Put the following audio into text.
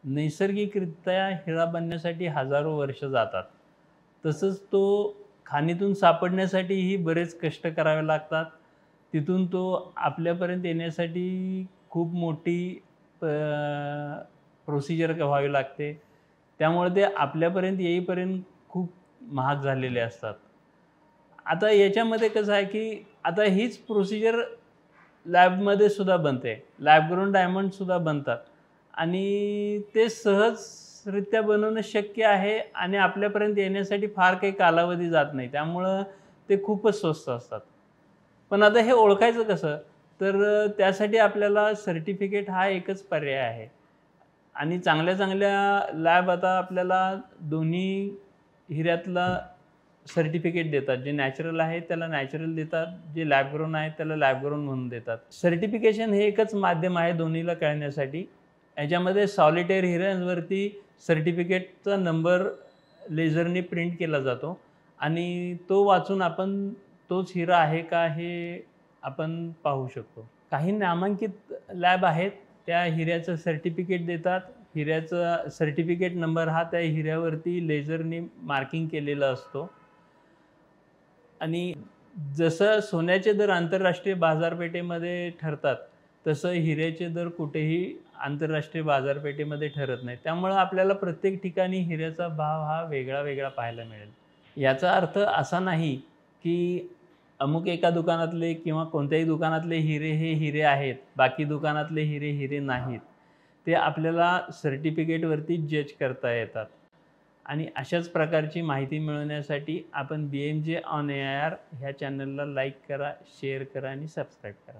नैसर्गिकरित्या हिरा बनण्यासाठी हजारो वर्ष जातात. तसंच तो खाणीतून सापडण्यासाठीही बरेच कष्ट करावे लागतात. तिथून तो आपल्यापर्यंत येण्यासाठी खूप मोठी प प्रोसिजर व्हावी लागते. त्यामुळे ते आपल्यापर्यंत येईपर्यंत खूप महाग झालेले असतात. आता याच्यामध्ये कसं आहे, की आता हीच प्रोसिजर लॅबमध्ये सुद्धा बनते. लॅब ग्रोन डायमंड सुद्धा बनतात आणि ते सहजरित्या बनवणं शक्य आहे आणि आपल्यापर्यंत येण्यासाठी फार काही कालावधी जात नाही. त्यामुळं ते खूपच स्वस्त असतात. पण आता हे ओळखायचं कसं? तर त्यासाठी आपल्याला सर्टिफिकेट हा एकच पर्याय आहे. आणि चांगल्या-चांगल्या लॅब आता आपल्याला दोन्ही हिऱ्यातला सर्टिफिकेट देतात. जे नॅचरल आहे त्याला नॅचरल देतात. जे लॅब ग्रोन आहे त्याला लॅब ग्रोन म्हणून देतात. सर्टिफिकेशन हे एकच माध्यम आहे दोन्हीला कळण्यासाठी. याच्यामध्ये सॉलिटेअर हिऱ्यांवरती सर्टिफिकेटचा नंबर लेझरने प्रिंट केला जातो आणि तो वाचून आपण तोच हिरा आहे का हे आपण पाहू शकतो. काही नामांकित लॅब आहेत. त्या हिऱ्याचं सर्टिफिकेट देतात. हिऱ्याचा सर्टिफिकेट नंबर हा त्या हिऱ्यावरती लेझरने मार्किंग केलेला असतो. आणि जसं सोन्याचे दर आंतरराष्ट्रीय बाजारपेठेमध्ये ठरतात, तसं हिऱ्याचे दर कुठेही आंतरराष्ट्रीय बाजारपेठेमध्ये ठरत नाहीत. त्यामुळं आपल्याला प्रत्येक ठिकाणी हिऱ्याचा भाव हा वेगळा-वेगळा पाहायला मिळेल. याचा अर्थ असा नाही, की अमुक एका दुकानातले किंवा कोणत्याही दुकानातले हिरे हे हिरे आहेत, बाकी दुकानातले हिरे हिरे नाहीत. ते आपल्याला सर्टिफिकेटवरती जज करता येतात. आणि अशाच प्रकारची माहिती मिळवण्यासाठी आपण BMJ ऑन AIR ह्या चॅनलला लाईक करा, शेअर करा आणि सबस्क्राईब करा.